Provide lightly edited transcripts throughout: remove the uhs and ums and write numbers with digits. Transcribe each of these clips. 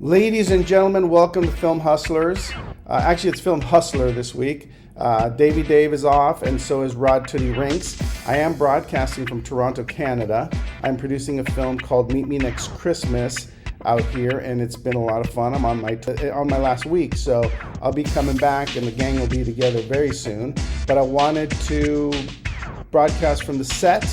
Ladies and gentlemen, welcome to Film Hustlers. Actually, it's Film Hustler this week. Davey Dave is off, and so is Rod Tootie Rinks. I am broadcasting from Toronto, Canada. I'm producing a film called Meet Me Next Christmas out here, and it's been a lot of fun. I'm on my last week, so I'll be coming back, and the gang will be together very soon. But I wanted to broadcast from the set.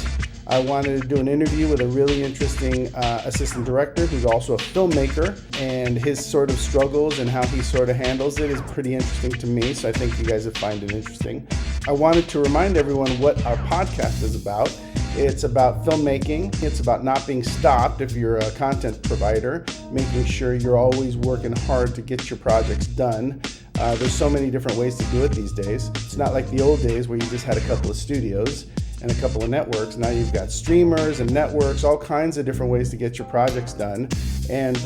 I wanted to do an interview with a really interesting assistant director who's also a filmmaker, and his sort of struggles and how he sort of handles it is pretty interesting to me, so I think you guys would find it interesting. I wanted to remind everyone what our podcast is about. It's about filmmaking. It's about not being stopped if you're a content provider, making sure you're always working hard to get your projects done. There's so many different ways to do it these days. It's not like the old days where you just had a couple of studios and a couple of networks. Now you've got streamers and networks, all kinds of different ways to get your projects done. And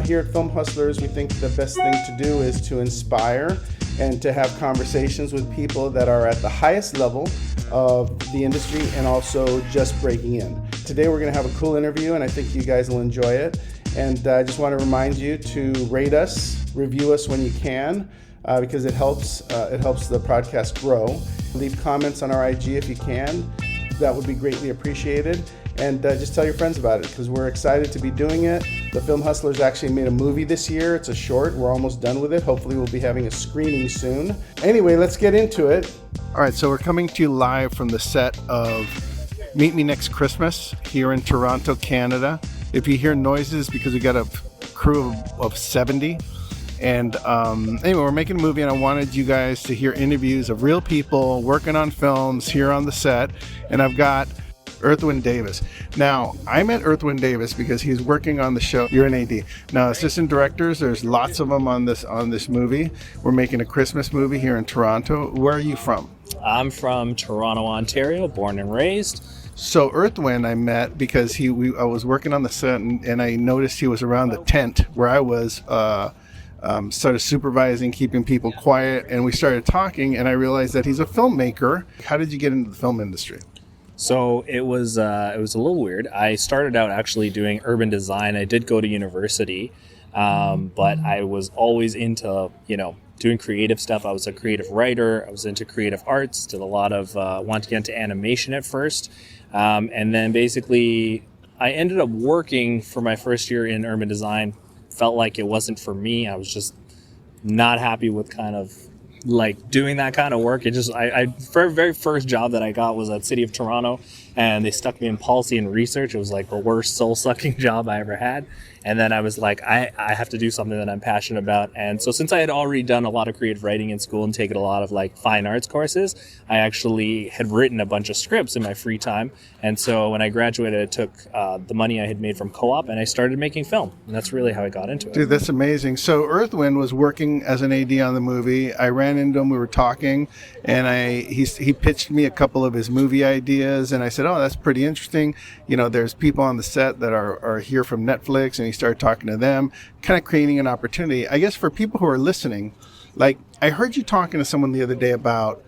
here at Film Hustlers, we think the best thing to do is to inspire and to have conversations with people that are at the highest level of the industry and also just breaking in. Today we're going to have a cool interview, and I think you guys will enjoy it. And I just want to remind you to rate us, review us when you can, because it helps the podcast grow. Leave comments on our IG if you can. That would be greatly appreciated. And just tell your friends about it, because we're excited to be doing it. The Film Hustlers actually made a movie this year. It's a short. We're almost done with it. Hopefully we'll be having a screening soon. Anyway, let's get into it. All right, so we're coming to you live from the set of Meet Me Next Christmas here in Toronto, Canada. If you hear noises, because we got a crew of 70. And anyway, we're making a movie, and I wanted you guys to hear interviews of real people working on films here on the set. And I've got Earthwyn Davis. Now, I met Earthwyn Davis because he's working on the show. You're an AD. Now, assistant directors, there's lots of them on this movie. We're making a Christmas movie here in Toronto. Where are you from? I'm from Toronto, Ontario, born and raised. So Earthwyn I met because I was working on the set, and I noticed he was around the tent where I was started supervising, keeping people quiet, and we started talking, and I realized that he's a filmmaker. How did you get into the film industry? So it was a little weird. I started out actually doing urban design. I did go to university, but I was always into, doing creative stuff. I was a creative writer. I was into creative arts, did a lot of, wanted to get into animation at first. And then basically I ended up working for my first year in urban design. Felt like it wasn't for me. I was just not happy with kind of like doing that kind of work. Very first job that I got was at City of Toronto, and they stuck me in policy and research. It was like the worst soul-sucking job I ever had. And then I was like, I have to do something that I'm passionate about. And so since I had already done a lot of creative writing in school and taken a lot of like fine arts courses, I actually had written a bunch of scripts in my free time. And so when I graduated, I took the money I had made from co-op and I started making film. And that's really how I got into it. Dude, that's amazing. So Earthwyn was working as an AD on the movie. I ran into him, we were talking, and he pitched me a couple of his movie ideas, and I said, oh, that's pretty interesting. There's people on the set that are here from Netflix, and he started talking to them, kind of creating an opportunity. I guess for people who are listening, like I heard you talking to someone the other day about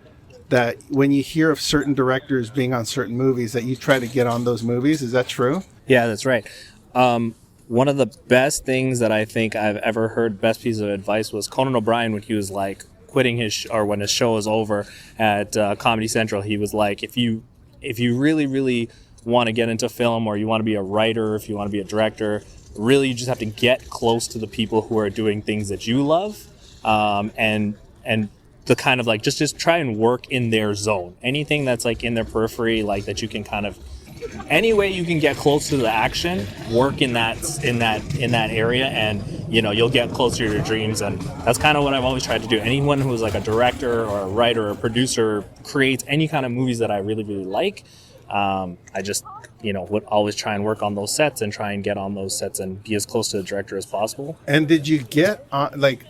that when you hear of certain directors being on certain movies that you try to get on those movies. Is that true? Yeah, that's right. One of the best things that I think I've ever heard, best piece of advice, was Conan O'Brien when he was like quitting when his show was over at Comedy Central. He was like, if you really, really want to get into film, or you want to be a writer, if you want to be a director, really you just have to get close to the people who are doing things that you love, and the kind of like just try and work in their zone. Anything that's like in their periphery, like that you can kind of, any way you can get close to the action, work in that area, and you'll get closer to your dreams. And that's kind of what I've always tried to do. Anyone who's like a director or a writer or a producer, creates any kind of movies that I really, really like, I just would always try and work on those sets and try and get on those sets and be as close to the director as possible. And did you get like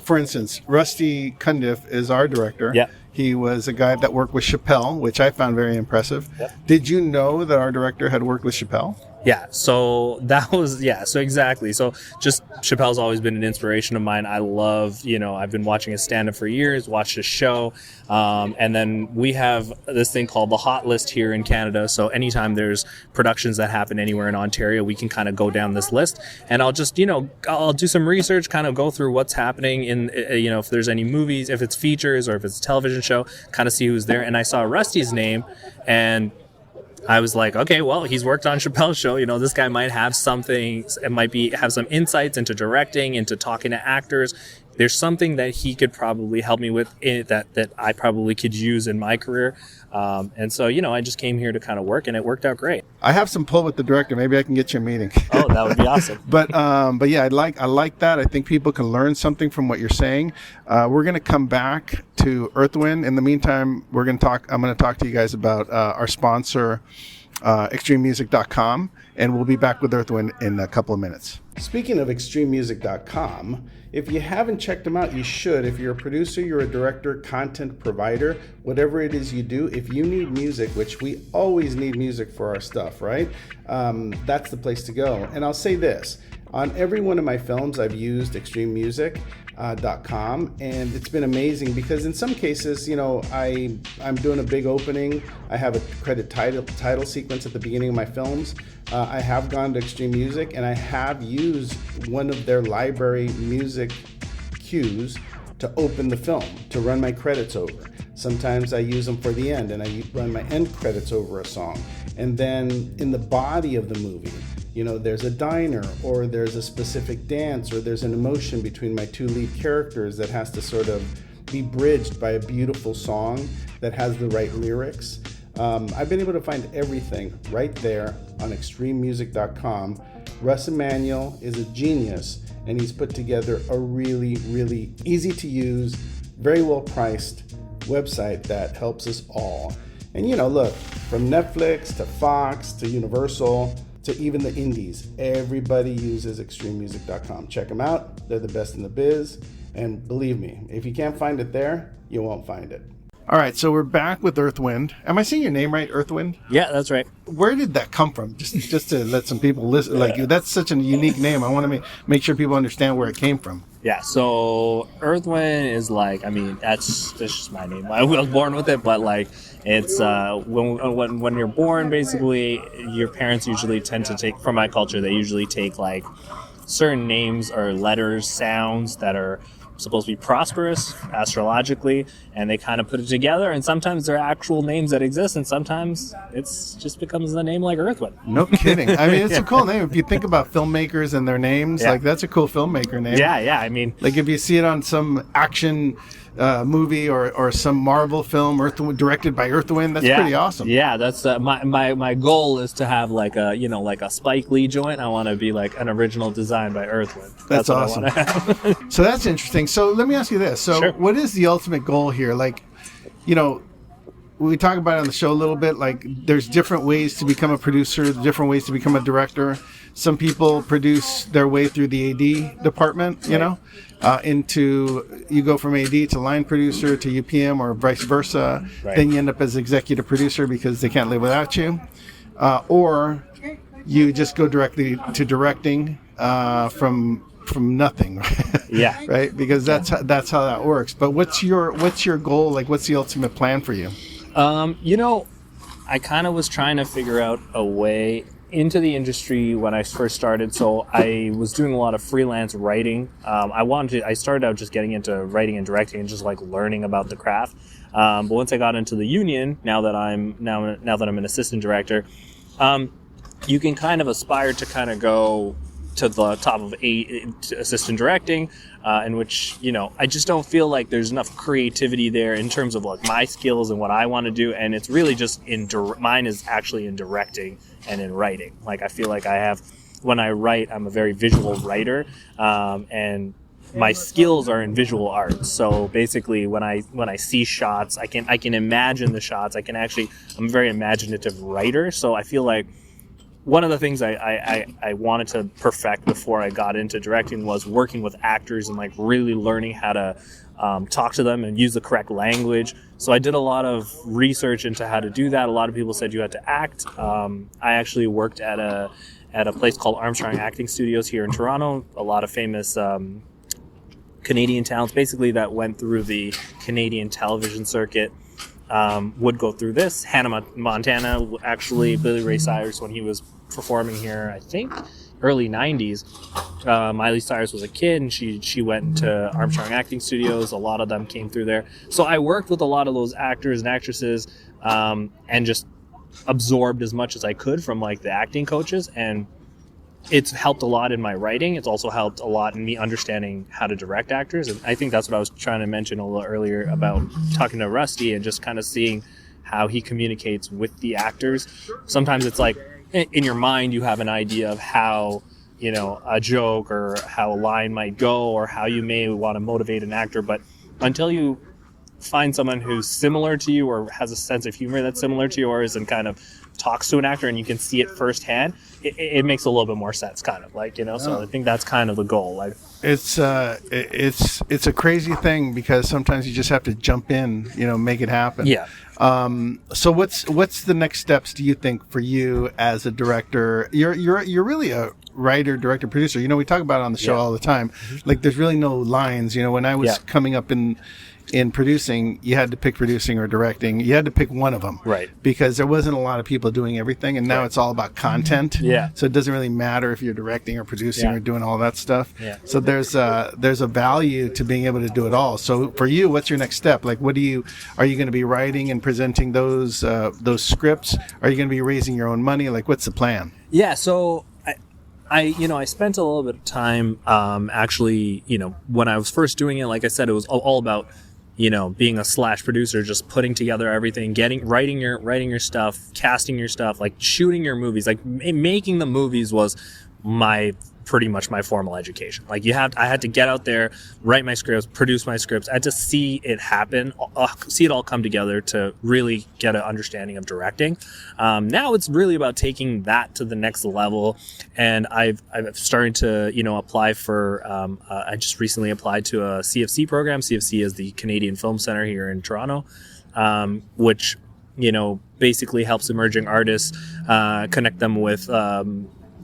for instance, Rusty Cundiff is our director. Yeah. He was a guy that worked with Chappelle, which I found very impressive. Yep. Did you know that our director had worked with Chappelle? Yeah, so that was, so exactly. So just Chappelle's always been an inspiration of mine. I love, I've been watching his stand-up for years, watched his show, and then we have this thing called the Hot List here in Canada. So anytime there's productions that happen anywhere in Ontario, we can kind of go down this list, and I'll just, I'll do some research, kind of go through what's happening in, if there's any movies, if it's features or if it's a television show, kind of see who's there. And I saw Rusty's name, and I was like, okay, well, he's worked on Chappelle's show. This guy might have something. It might have some insights into directing, into talking to actors. There's something that he could probably help me with that I probably could use in my career. And so, I just came here to kind of work, and it worked out great. I have some pull with the director. Maybe I can get you a meeting. Oh, that would be awesome. But yeah, I like that. I think people can learn something from what you're saying. We're going to come back to Earthwyn. In the meantime, I'm going to talk to you guys about our sponsor, extrememusic.com, and we'll be back with Earthwyn in a couple of minutes. Speaking of extrememusic.com, if you haven't checked them out, you should. If you're a producer, you're a director, content provider, whatever it is you do, if you need music, which we always need music for our stuff, right? That's the place to go. And I'll say this, on every one of my films, I've used extrememusic.com, and it's been amazing because in some cases, I'm doing a big opening. I have a credit title sequence at the beginning of my films. I have gone to Extreme Music, and I have used one of their library music cues to open the film, to run my credits over. Sometimes I use them for the end, and I run my end credits over a song. And then in the body of the movie, there's a diner, or there's a specific dance, or there's an emotion between my two lead characters that has to sort of be bridged by a beautiful song that has the right lyrics. I've been able to find everything right there on extrememusic.com. Russ Emanuel is a genius, and he's put together a really, really easy to use, very well priced website that helps us all. And look, from Netflix to Fox to Universal to even the indies, everybody uses extrememusic.com. Check them out. They're the best in the biz. And believe me, if you can't find it there, you won't find it. All right, so we're back with Earthwyn. Am I saying your name right, Earthwyn? Yeah, that's right. Where did that come from? Just to let some people listen, like you. That's such a unique name. I want to make sure people understand where it came from. Yeah, so Earthwyn is that's just my name. I was born with it, but it's when you're born, basically, your parents usually tend to take, from my culture, they usually take certain names or letters, sounds that are supposed to be prosperous astrologically, and they kind of put it together, and sometimes they're actual names that exist, and sometimes it's just becomes a name like Earthwyn. No kidding. I mean, it's a cool name. If you think about filmmakers and their names, that's a cool filmmaker name. Yeah, I mean, if you see it on some action movie or some Marvel film, directed by Earthwyn, that's pretty awesome. Yeah, that's my goal is to have a Spike Lee joint. I want to be an original design by Earthwyn. That's awesome. So that's interesting. So let me ask you this. So Sure. What is the ultimate goal here? We talk about it on the show a little bit, there's different ways to become a producer, different ways to become a director. Some people produce their way through the AD department, you go from AD to line producer to UPM or vice versa. Right. Then you end up as executive producer because they can't live without you. Or you just go directly to directing from nothing. Yeah. Right? Because that's how that works. But what's your goal? What's the ultimate plan for you? I kind of was trying to figure out a way into the industry when I first started. So I was doing a lot of freelance writing. I started out just getting into writing and directing and just learning about the craft. But once I got into the union, now that I'm an assistant director, you can kind of aspire to kind of go to the top of assistant directing, in which, I just don't feel like there's enough creativity there in terms of my skills and what I want to do. And it's really just mine is actually in directing and in writing. I feel like when I write, I'm a very visual writer, and my skills are in visual arts. So basically when I see shots, I can imagine the shots. I'm a very imaginative writer. So I feel like one of the things I wanted to perfect before I got into directing was working with actors and like really learning how to talk to them and use the correct language. So I did a lot of research into how to do that. A lot of people said you had to act. I actually worked at a place called Armstrong Acting Studios here in Toronto. A lot of famous Canadian talents, basically that went through the Canadian television circuit, would go through this. Hannah Montana, actually, Billy Ray Cyrus when he was performing here, I think early 90s. Miley Cyrus was a kid and she went into Armstrong Acting Studios. A lot of them came through there. So I worked with a lot of those actors and actresses and just absorbed as much as I could from like the acting coaches, and it's helped a lot in my writing. It's also helped a lot in me understanding how to direct actors. And I think that's what I was trying to mention a little earlier about talking to Rusty and just kind of seeing how he communicates with the actors. Sometimes it's like in your mind you have an idea of how, you know, a joke or how a line might go or how you may want to motivate an actor, but until you find someone who's similar to you or has a sense of humor that's similar to yours and kind of talks to an actor and you can see it firsthand, it makes a little bit more sense, kind of like, you know. So I think that's kind of the goal. Like it's a crazy thing because sometimes you just have to jump in, you know, make it happen. Yeah. So what's the next steps, do you think, for you as a director? You're really a writer, director, producer. You know, we talk about it on the show all the time. Like there's really no lines. You know, when I was coming up in producing, you had to pick producing or directing. You had to pick one of them. Right. Because there wasn't a lot of people doing everything, and now it's all about content. Yeah. So it doesn't really matter if you're directing or producing or doing all that stuff. Yeah. So there's a value to being able to do it all. So for you, what's your next step? Like, are you going to be writing and presenting those scripts? Are you going to be raising your own money? Like, what's the plan? Yeah. So I spent a little bit of time, actually, you know, when I was first doing it, like I said, it was all about, you know, being a slash producer, just putting together everything, writing your stuff, casting your stuff, like shooting your movies, like making the movies was pretty much my formal education. Like I had to get out there, write my scripts, produce my scripts. I had to see it happen, see it all come together to really get an understanding of directing. Now it's really about taking that to the next level. And I've started to, you know, apply for, I just recently applied to a CFC program. CFC is the Canadian Film Center here in Toronto, which, you know, basically helps emerging artists, connect them with,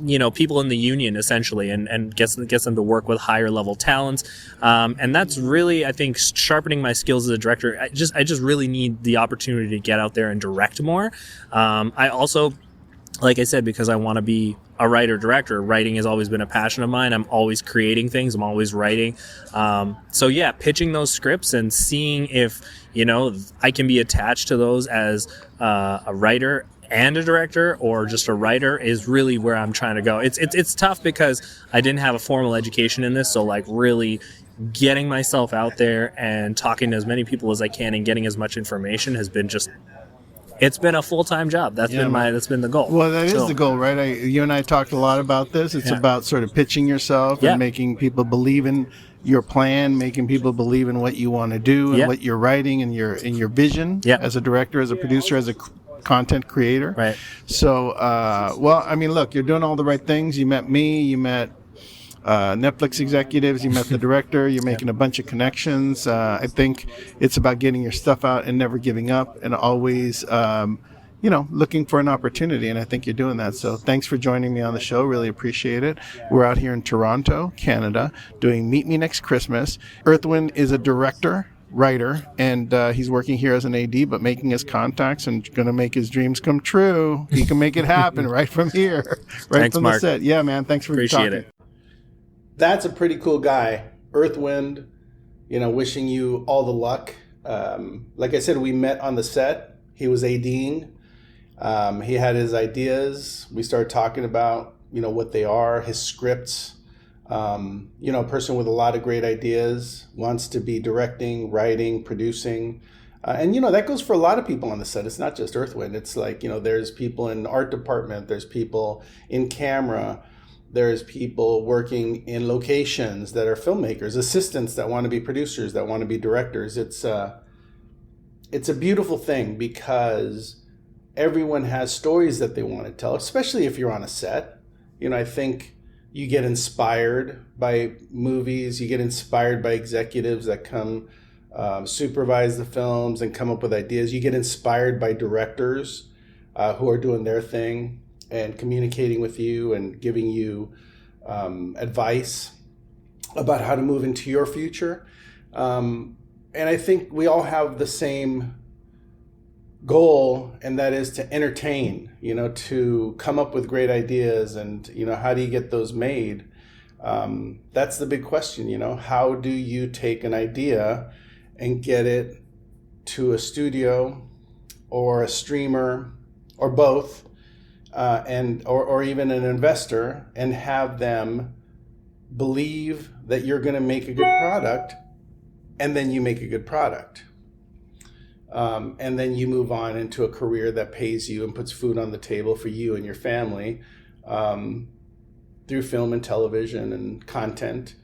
you know, people in the union essentially, and gets them to work with higher level talents. And that's really, I think, sharpening my skills as a director. I just really need the opportunity to get out there and direct more. I also, like I said, because I want to be a writer director, writing has always been a passion of mine. I'm always creating things. I'm always writing. So yeah, pitching those scripts and seeing if, you know, I can be attached to those as a writer and a director or just a writer is really where I'm trying to go. It's tough because I didn't have a formal education in this, so like really getting myself out there and talking to as many people as I can and getting as much information has been just, it's been a full-time job. That's been the goal. Well, that is the goal, right? You and I talked a lot about this. It's about sort of pitching yourself and making people believe in your plan, making people believe in what you want to do and what you're writing and your vision as a director, as a producer, as a content creator. Right. So, well, I mean, look, you're doing all the right things. You met me, you met Netflix executives, you met the director, you're making a bunch of connections. I think it's about getting your stuff out and never giving up and always, you know, looking for an opportunity. And I think you're doing that. So thanks for joining me on the show. Really appreciate it. We're out here in Toronto, Canada, doing Meet Me Next Christmas. Earthwyn is a director, writer, and he's working here as an AD, but making his contacts and going to make his dreams come true. He can make it happen right from here, right thanks, from Mark. The set. Yeah, man. Thanks for Appreciate talking. It. That's a pretty cool guy, Earthwyn. You know, wishing you all the luck. Like I said, we met on the set. He was ADing. He had his ideas. We started talking about, you know, what they are, his scripts. You know, a person with a lot of great ideas, wants to be directing, writing, producing. And, you know, that goes for a lot of people on the set. It's not just Earthwyn. It's like, you know, there's people in art department, there's people in camera, there's people working in locations that are filmmakers, assistants that want to be producers, that want to be directors. It's a beautiful thing because everyone has stories that they want to tell, especially if you're on a set. I think you get inspired by movies, you get inspired by executives that come supervise the films and come up with ideas. You get inspired by directors who are doing their thing and communicating with you and giving you advice about how to move into your future. And I think we all have the same goal, and that is to entertain, to come up with great ideas. And, how do you get those made? That's the big question, how do you take an idea and get it to a studio or a streamer or both, or even an investor, and have them believe that you're going to make a good product, and then you make a good product. And then you move on into a career that pays you and puts food on the table for you and your family through film and television and content.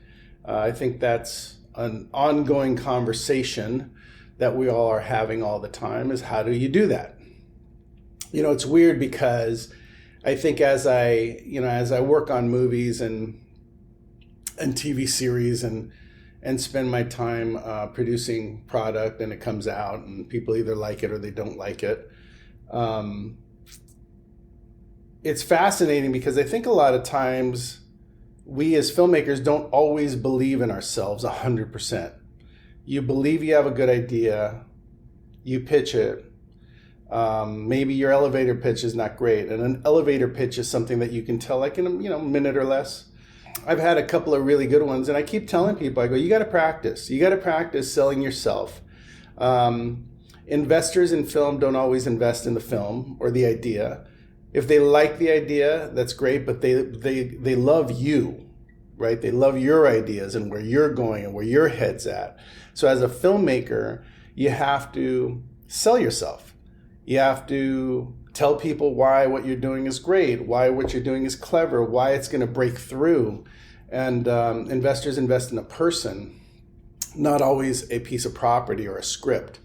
I think that's an ongoing conversation that we all are having all the time, is how do you do that? It's weird because I think as I work on movies and TV series and spend my time producing product, and it comes out and people either like it or they don't like it. It's fascinating because I think a lot of times we as filmmakers don't always believe in ourselves 100%. You believe you have a good idea, you pitch it. Maybe your elevator pitch is not great, and an elevator pitch is something that you can tell like in a minute or less. I've had a couple of really good ones, and I keep telling people, I go, you got to practice. You got to practice selling yourself. Investors in film don't always invest in the film or the idea. If they like the idea, that's great, but they love you, right? They love your ideas and where you're going and where your head's at. So as a filmmaker, you have to sell yourself. You have to tell people why what you're doing is great, why what you're doing is clever, why it's going to break through. And investors invest in a person, not always a piece of property or a script.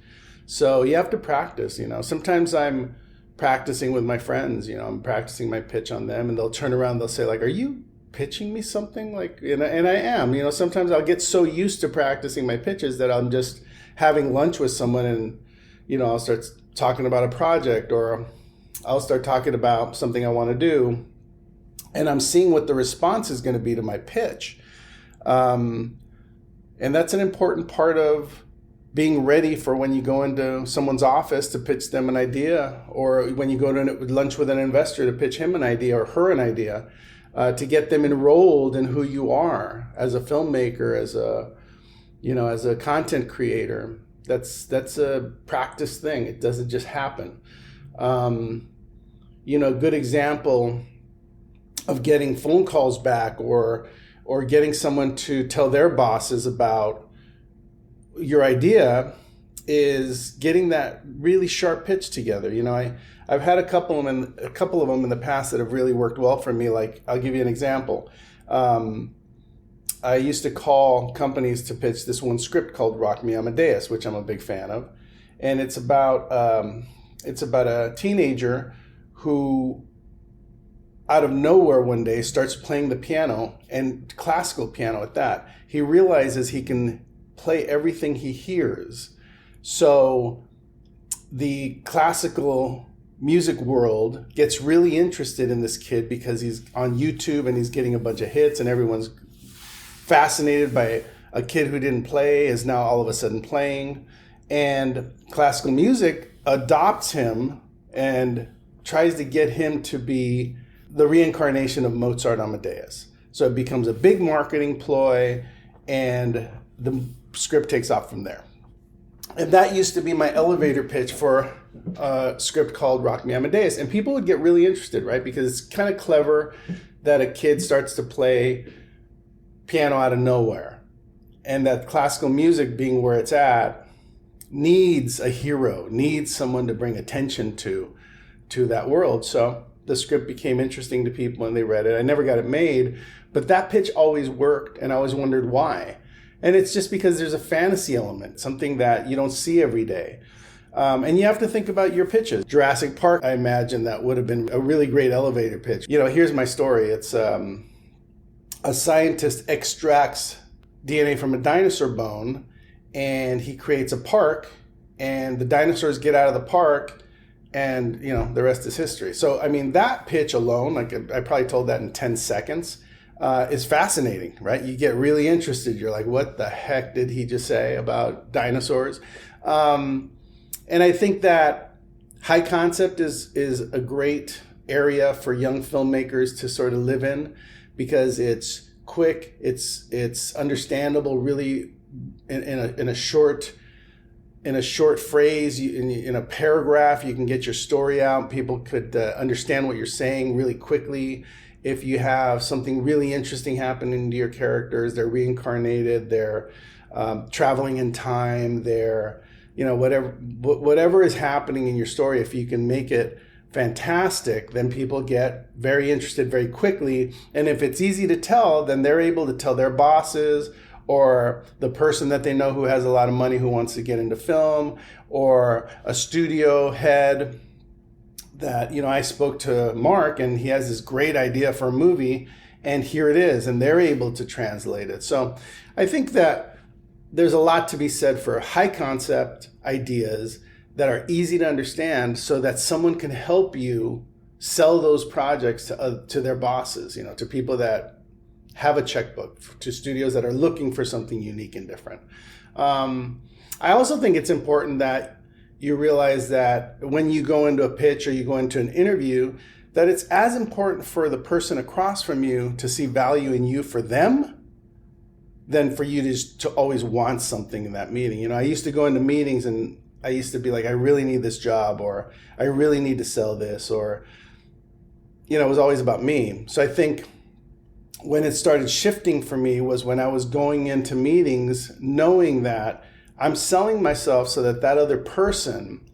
So you have to practice, Sometimes I'm practicing with my friends, I'm practicing my pitch on them, and they'll turn around, they'll say like, are you pitching me something? And I am, sometimes I'll get so used to practicing my pitches that I'm just having lunch with someone and, I'll start talking about a project, or I'll start talking about something I want to do, and I'm seeing what the response is going to be to my pitch. And that's an important part of being ready for when you go into someone's office to pitch them an idea, or when you go to lunch with an investor to pitch him an idea or her an idea, to get them enrolled in who you are as a filmmaker, as a content creator. That's a practice thing. It doesn't just happen. A good example of getting phone calls back or getting someone to tell their bosses about your idea is getting that really sharp pitch together. I've had a couple of them in the past that have really worked well for me. Like, I'll give you an example. I used to call companies to pitch this one script called Rock Me Amadeus, which I'm a big fan of, and it's about a teenager who, out of nowhere one day, starts playing the piano, and classical piano at that. He realizes he can play everything he hears. So the classical music world gets really interested in this kid because he's on YouTube and he's getting a bunch of hits, and everyone's fascinated by a kid who didn't play is now all of a sudden playing. And classical music adopts him and tries to get him to be the reincarnation of Mozart Amadeus. So it becomes a big marketing ploy, and the script takes off from there. And that used to be my elevator pitch for a script called Rock Me Amadeus. And people would get really interested, right? Because it's kind of clever that a kid starts to play piano out of nowhere. And that classical music, being where it's at, needs a hero, needs someone to bring attention to that world. So the script became interesting to people and they read it. I never got it made, but that pitch always worked, and I always wondered why. And it's just because there's a fantasy element, something that you don't see every day. And you have to think about your pitches. Jurassic Park, I imagine that would have been a really great elevator pitch. You know, here's my story. It's a scientist extracts DNA from a dinosaur bone, and he creates a park, and the dinosaurs get out of the park, and, you know, the rest is history. So, I mean, that pitch alone, like I probably told that in 10 seconds, is fascinating, right? You get really interested. You're like, what the heck did he just say about dinosaurs? And I think that high concept is a great area for young filmmakers to sort of live in, because it's quick, it's understandable, really in a short phrase, in a paragraph, you can get your story out. People could understand what you're saying really quickly. If you have something really interesting happening to your characters, they're reincarnated, they're traveling in time, they're, you know, whatever is happening in your story, if you can make it fantastic, then people get very interested very quickly. And if it's easy to tell, then they're able to tell their bosses, or the person that they know who has a lot of money who wants to get into film, or a studio head that, you know, I spoke to Mark and he has this great idea for a movie, and here it is, and they're able to translate it. So I think that there's a lot to be said for high concept ideas that are easy to understand, so that someone can help you sell those projects to their bosses, you know, to people that have a checkbook, to studios that are looking for something unique and different. I also think it's important that you realize that when you go into a pitch or you go into an interview, that it's as important for the person across from you to see value in you for them than for you to always want something in that meeting. You know, I used to go into meetings and I used to be like, I really need this job, or I really need to sell this, or, you know, it was always about me. So I think when it started shifting for me was when I was going into meetings knowing that I'm selling myself so that that other person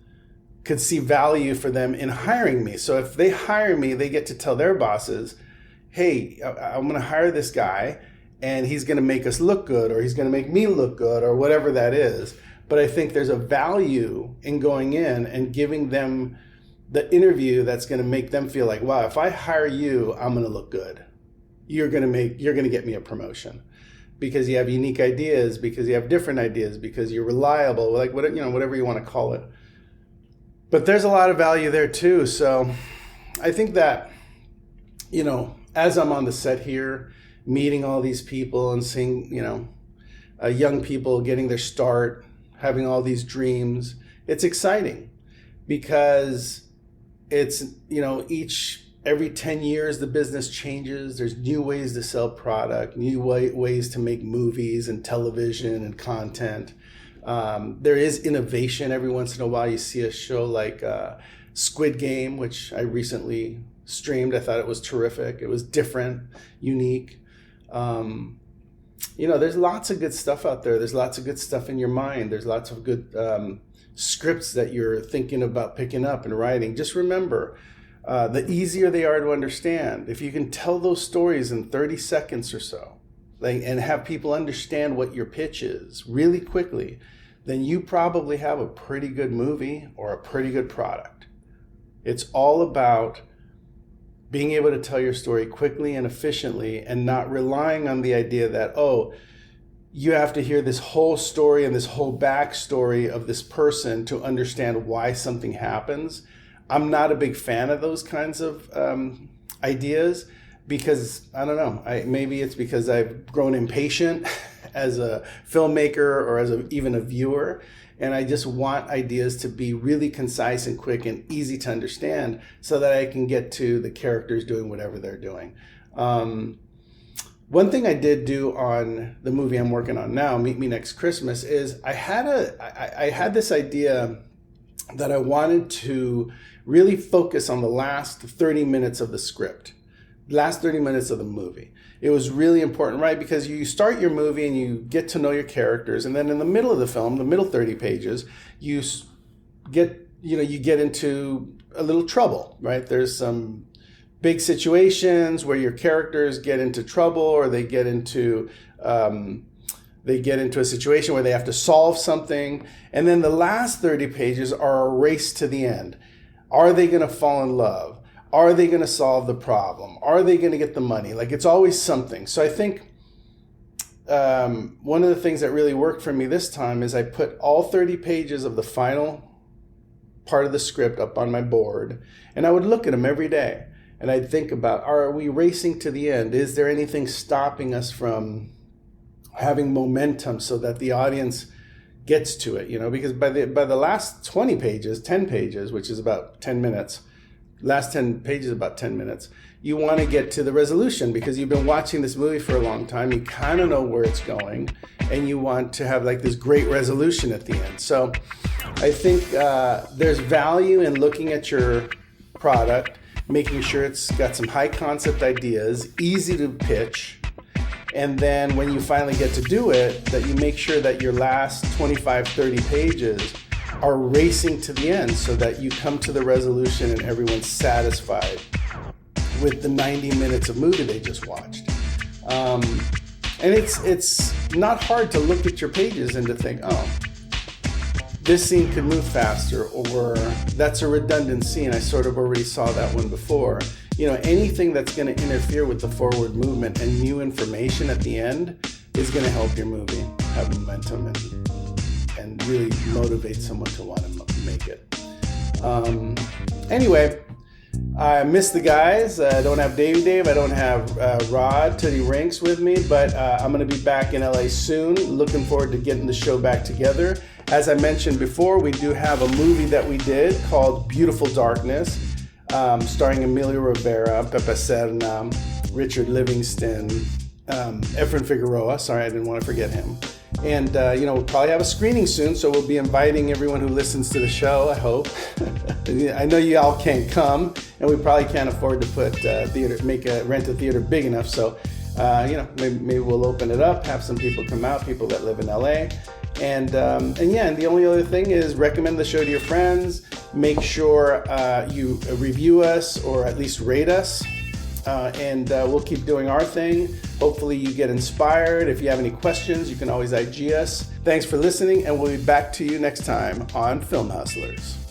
could see value for them in hiring me. So if they hire me, they get to tell their bosses, hey, I'm going to hire this guy and he's going to make us look good, or he's going to make me look good, or whatever that is. But I think there's a value in going in and giving them the interview that's going to make them feel like, wow, if I hire you, I'm going to look good. You're going to get me a promotion because you have unique ideas, because you have different ideas, because you're reliable, like whatever you want to call it. But there's a lot of value there too. So I think that, you know, as I'm on the set here, meeting all these people and seeing, you know, young people getting their start, having all these dreams, it's exciting because it's, you know, every 10 years the business changes. There's new ways to sell product, new ways to make movies and television and content. There is innovation. Every once in a while you see a show like Squid Game, which I recently streamed. I thought it was terrific. It was different, unique. You know, there's lots of good stuff out there. There's lots of good stuff in your mind. There's lots of good scripts that you're thinking about picking up and writing. Just remember, the easier they are to understand, if you can tell those stories in 30 seconds or so, and have people understand what your pitch is really quickly, then you probably have a pretty good movie or a pretty good product. It's all about being able to tell your story quickly and efficiently, and not relying on the idea that, oh, you have to hear this whole story and this whole backstory of this person to understand why something happens. I'm not a big fan of those kinds of ideas because, I don't know, maybe it's because I've grown impatient as a filmmaker or as even a viewer. And I just want ideas to be really concise and quick and easy to understand so that I can get to the characters doing whatever they're doing. One thing I did do on the movie I'm working on now, Meet Me Next Christmas, is I had this idea that I wanted to really focus on the last 30 minutes of the script, last 30 minutes of the movie. It was really important, right? Because you start your movie and you get to know your characters, and then in the middle of the film, the middle 30 pages, you get into a little trouble, right? There's some big situations where your characters get into trouble, or they get into they get into a situation where they have to solve something. And then the last 30 pages are a race to the end. Are they going to fall in love? Are they going to solve the problem? Are they going to get the money? Like, it's always something. So I think one of the things that really worked for me this time is I put all 30 pages of the final part of the script up on my board, and I would look at them every day. And I'd think about, are we racing to the end? Is there anything stopping us from having momentum so that the audience gets to it? Because by the last 20 pages, 10 pages, which is about 10 minutes, last 10 pages about 10 minutes, you want to get to the resolution, because you've been watching this movie for a long time. You kind of know where it's going, and you want to have like this great resolution at the end. So I think there's value in looking at your product, making sure it's got some high concept ideas, easy to pitch. And then when you finally get to do it, that you make sure that your last 25, 30 pages are racing to the end, so that you come to the resolution and everyone's satisfied with the 90 minutes of movie they just watched. And it's not hard to look at your pages and to think, oh, this scene could move faster, or that's a redundant scene. I sort of already saw that one before. Anything that's going to interfere with the forward movement and new information at the end is going to help your movie have momentum and really motivate someone to want to make it. Anyway, I miss the guys. I don't have Dave. I don't have Rod Tootie Rinks with me, but I'm going to be back in LA soon. Looking forward to getting the show back together. As I mentioned before, we do have a movie that we did called Beautiful Darkness, starring Emilio Rivera, Pepe Serna, Richard Livingston, Efren Figueroa. Sorry, I didn't want to forget him. And, we'll probably have a screening soon, so we'll be inviting everyone who listens to the show, I hope. I know you all can't come, and we probably can't afford to put rent a theater big enough. So, maybe we'll open it up, have some people come out, people that live in LA. And the only other thing is recommend the show to your friends. Make sure you review us, or at least rate us. And we'll keep doing our thing. Hopefully you get inspired. If you have any questions, you can always IG us. Thanks for listening, and we'll be back to you next time on Film Hustlers.